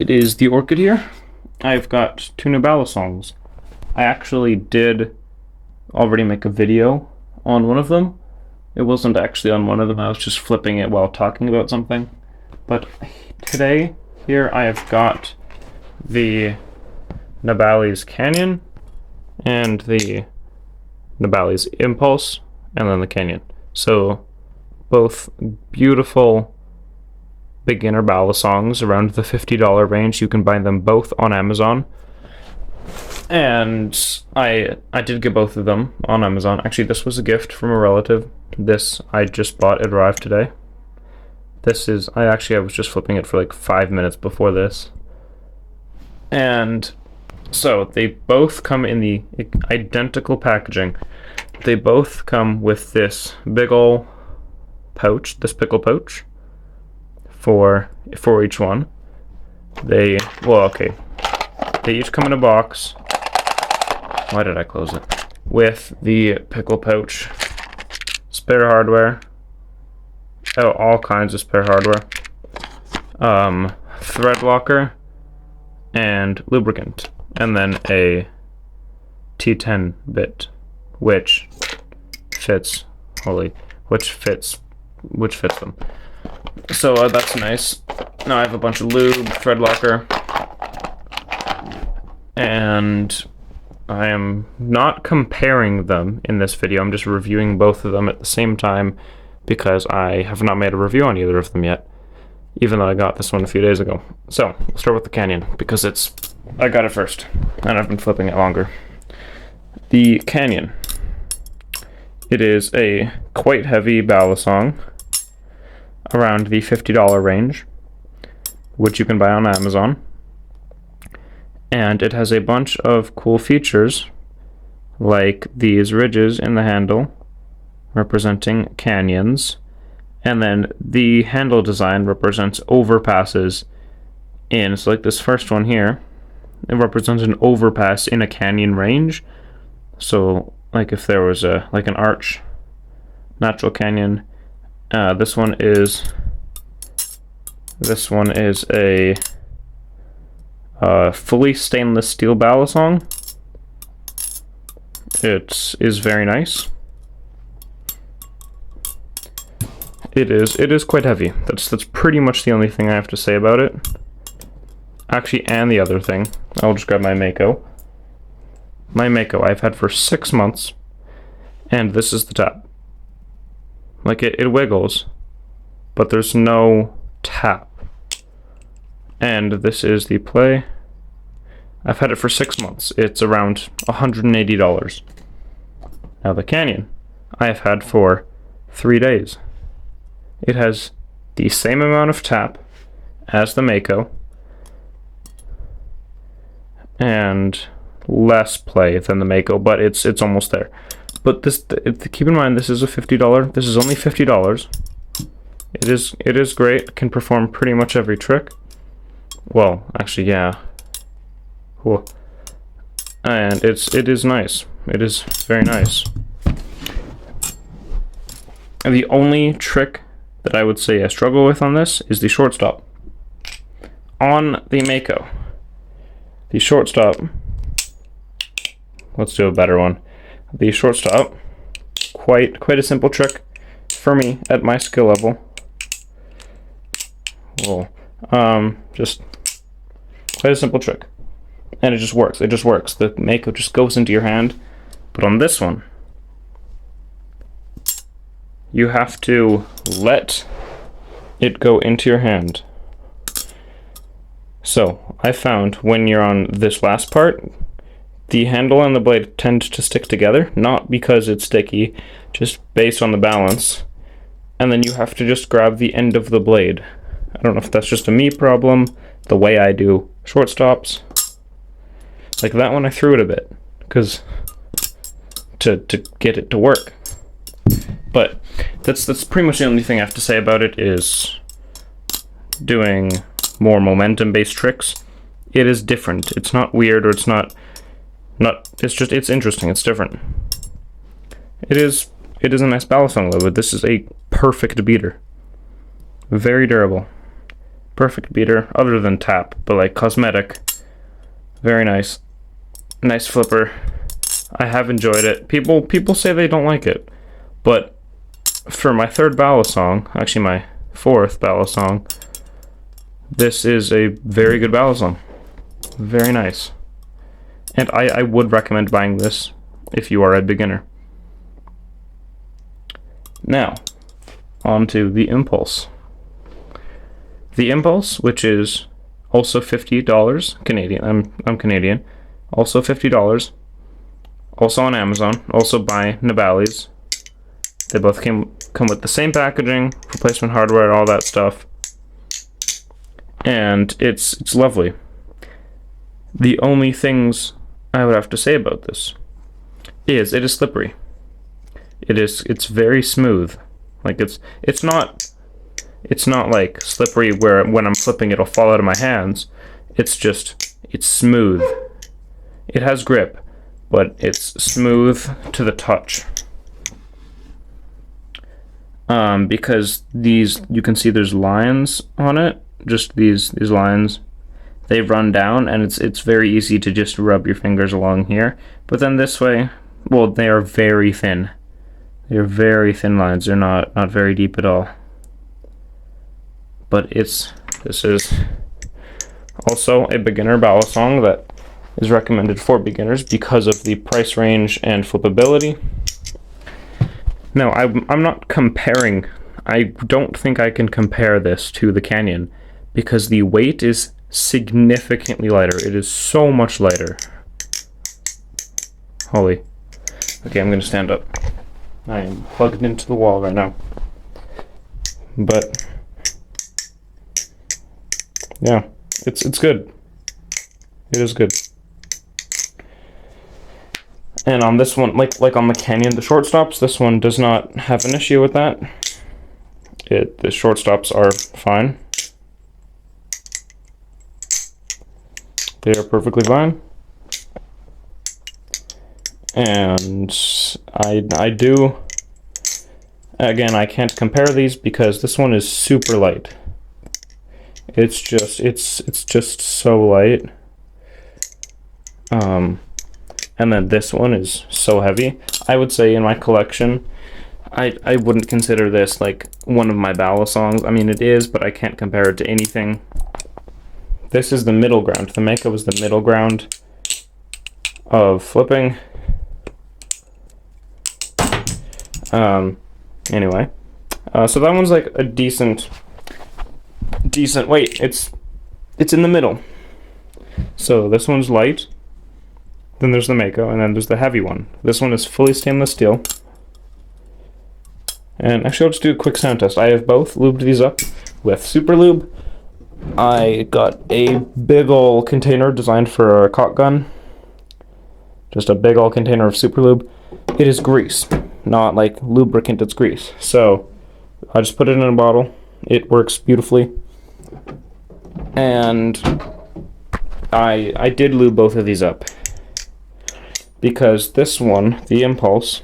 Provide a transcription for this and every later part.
It is the Orchid here. I've got two Nablis Balisongs. I actually did already make a video on one of them. It wasn't actually on one of them, I was just flipping it while talking about something. But today, here I have got the Nablis Canyon and the Nablis Impulse, and then the Canyon. So, both beautiful beginner balisongs around the $50 range. You can buy them both on Amazon. And I did get both of them on Amazon. Actually, this was a gift from a relative. This I just bought. It arrived today. This is, I was just flipping it for like 5 minutes before this. And so they both come in the identical packaging. They both come with this big ol' pouch, this pickle pouch, for each one. They each come in a box. Why did I close it? With the pickle pouch, spare hardware, all kinds of spare hardware, thread locker, and lubricant, and then a T10 bit, which fits them. So that's nice. Now I have a bunch of lube, thread locker, and I am not comparing them in this video. I'm just reviewing both of them at the same time because I have not made a review on either of them yet, even though I got this one a few days ago. So we'll start with the Canyon because I got it first and I've been flipping it longer. The Canyon. It is a quite heavy balisong, around the $50 range, which you can buy on Amazon. And it has a bunch of cool features, like these ridges in the handle, representing canyons, and then the handle design represents overpasses in, so like this first one here, it represents an overpass in a canyon range. So like if there was like an arch, natural canyon, this one is a fully stainless steel balisong. It is very nice. It is quite heavy. That's pretty much the only thing I have to say about it. Actually, and the other thing, I'll just grab my Mako. My Mako I've had for 6 months, and this is the tap. Like it wiggles, but there's no tap. And this is the play. I've had it for 6 months. It's around $180. Now the Canyon I have had for 3 days. It has the same amount of tap as the Mako and less play than the Mako, but it's almost there. But keep in mind, this is a $50. This is only $50. It is great. Can perform pretty much every trick. Well, actually, yeah. Cool. And it is nice. It is very nice. And the only trick that I would say I struggle with on this is the shortstop. On the Mako, the shortstop. Let's do a better one. The shortstop, quite a simple trick for me at my skill level. Well, just quite a simple trick, and it just works. It just works. The Mako just goes into your hand, but on this one, you have to let it go into your hand. So I found when you're on this last part, the handle and the blade tend to stick together, not because it's sticky, just based on the balance. And then you have to just grab the end of the blade. I don't know if that's just a me problem, the way I do shortstops. Like that one I threw it a bit, because to get it to work. But that's pretty much the only thing I have to say about it, is doing more momentum-based tricks. It is different. It's not weird, or it's not, it's interesting, it's different. It is a nice balisong though, but this is a perfect beater. Very durable. perfect beater, other than tap, but like cosmetic. Very nice. Nice flipper. I have enjoyed it. People say they don't like it, but for my third balisong, actually my fourth balisong, this is a very good balisong. Very nice. And I would recommend buying this if you are a beginner. Now, on to the Impulse. The Impulse, which is also $50 Canadian. I'm Canadian. Also $50. Also on Amazon. Also by Nablis. They both come with the same packaging, replacement hardware, all that stuff. And it's lovely. The only things I would have to say about this is it is slippery. It's very smooth. Like it's not like slippery where when I'm flipping it'll fall out of my hands. It's smooth. It has grip, but it's smooth to the touch. Because you can see there's lines on it, just these lines. They run down, and it's very easy to just rub your fingers along here. But then this way, well, they are very thin. They're very thin lines. They're not very deep at all. But this is also a beginner balisong that is recommended for beginners because of the price range and flippability. Now, I'm not comparing. I don't think I can compare this to the Canyon because the weight is significantly lighter. It is so much lighter. Holy. Okay, I'm going to stand up. I am plugged into the wall right now. But yeah, it's good. It is good. And on this one, like on the Canyon, the short stops, this one does not have an issue with that. The short stops are fine. They are perfectly fine. And I do, again, I can't compare these because this one is super light. It's just so light. And then this one is so heavy. I would say in my collection, I wouldn't consider this like one of my balisongs. I mean, it is, but I can't compare it to anything. This is the middle ground. The Mako was the middle ground of flipping. Anyway, so that one's like a decent weight. It's in the middle. So this one's light. Then there's the Mako, and then there's the heavy one. This one is fully stainless steel. And actually, I'll just do a quick sound test. I have both lubed these up with Super Lube. I got a big ol' container designed for a caulk gun. Just a big ol' container of Super Lube. It is grease, not like lubricant, it's grease. So I just put it in a bottle. It works beautifully. And I did lube both of these up. Because this one, the Impulse,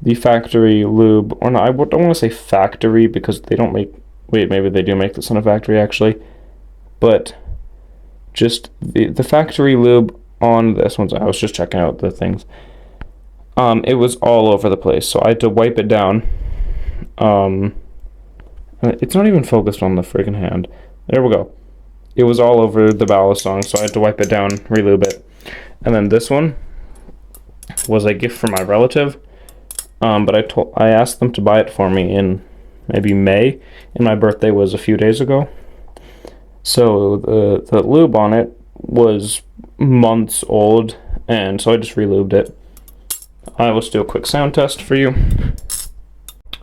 the factory lube, or no, I don't want to say factory because they don't make, wait, maybe they do make this in a factory actually, but just the factory lube on this one, I was just checking out the things, it was all over the place, so I had to wipe it down. It's not even focused on the friggin' hand. There we go. It was all over the balisong, so I had to wipe it down, relube it. And then this one was a gift from my relative, but I asked them to buy it for me in maybe May, and my birthday was a few days ago. So the lube on it was months old, and so I just relubed it. I will do a quick sound test for you.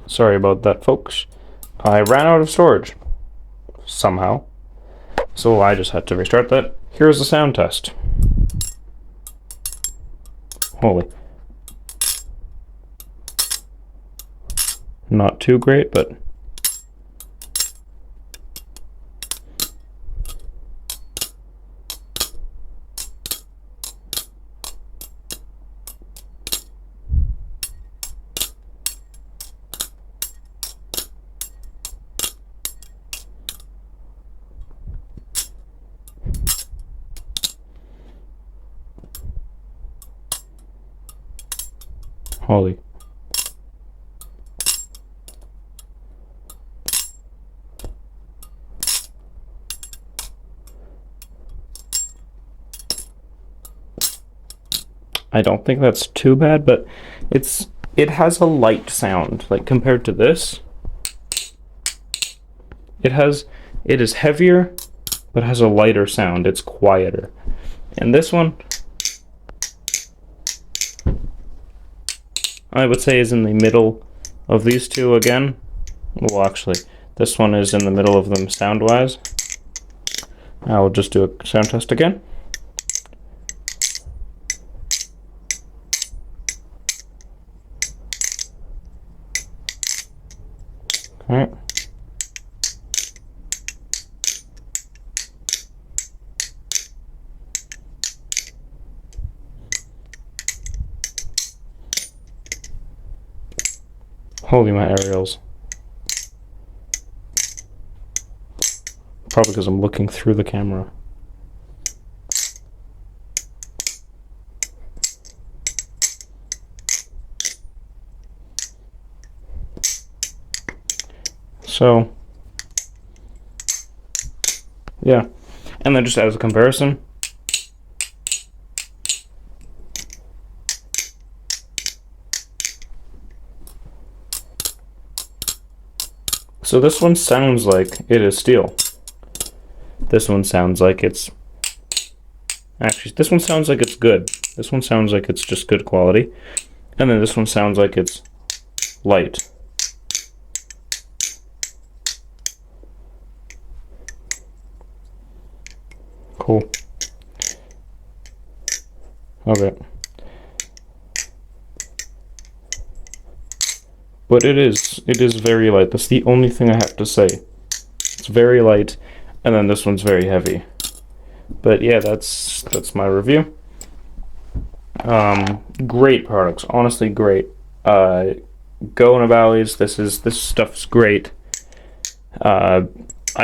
Sorry about that, folks. I ran out of storage somehow, so I just had to restart that. Here's the sound test. Holy. Not too great, but Holy. I don't think that's too bad, but it has a light sound. Like compared to this, it is heavier, but has a lighter sound. It's quieter. And this one, I would say, is in the middle of these two again. Well, actually, this one is in the middle of them sound-wise. I will just do a sound test again. Alright. Holy my aerials. Probably because I'm looking through the camera. So, yeah. And then just as a comparison, so this one sounds like it is steel. This one sounds like it's... Actually, this one sounds like it's good. This one sounds like it's just good quality. And then this one sounds like it's light. Cool. Okay. But it is very light. That's the only thing I have to say. It's very light, and then this one's very heavy. But yeah, that's my review. Great products, honestly great. Go Nablis. This stuff's great. I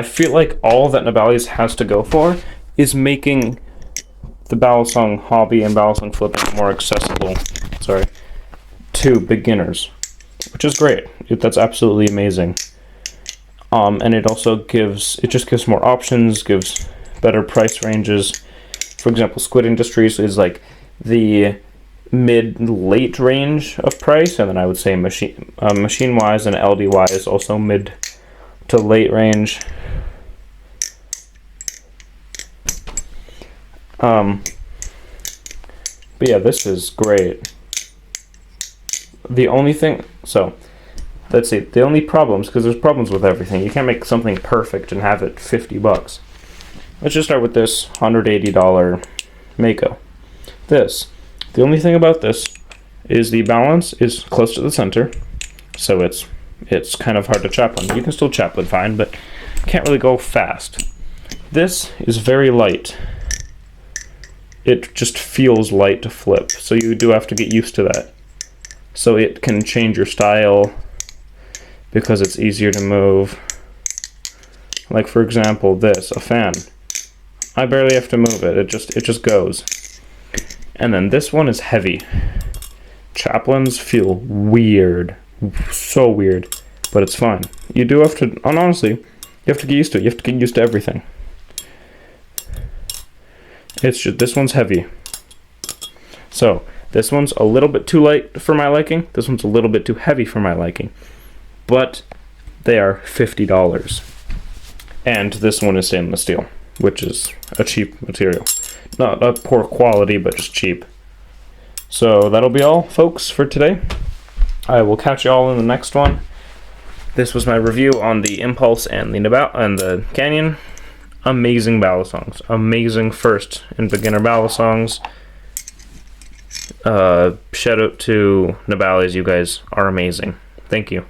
feel like all that Nablis has to go for is making the balisong hobby and balisong flipping more accessible, to beginners, which is great. That's absolutely amazing. And it also gives more options, gives better price ranges. For example, Squid Industries is like the mid-late range of price, and then I would say machine-wise and LD-wise also mid to late range. But yeah, this is great. The only thing, let's see, the only problems, because there's problems with everything. You can't make something perfect and have it $50. Let's just start with this $180 Mako. The only thing about this is the balance is close to the center, so it's kind of hard to chap on. You can still chap it fine, but can't really go fast. This is very light. It just feels light to flip, so you do have to get used to that. So it can change your style because it's easier to move. Like for example, this, a fan. I barely have to move it, it just goes. And then this one is heavy. Chaplins feel weird, so weird, but it's fine. You do have to, and honestly, you have to get used to it. You have to get used to everything. It's just, this one's heavy. So, this one's a little bit too light for my liking. This one's a little bit too heavy for my liking. But they are $50. And this one is stainless steel, which is a cheap material. Not a poor quality, but just cheap. So that'll be all, folks, for today. I will catch you all in the next one. This was my review on the Impulse and the Canyon. Amazing balisongs. Amazing first and beginner balisongs. Shout out to Nablis. You guys are amazing. Thank you.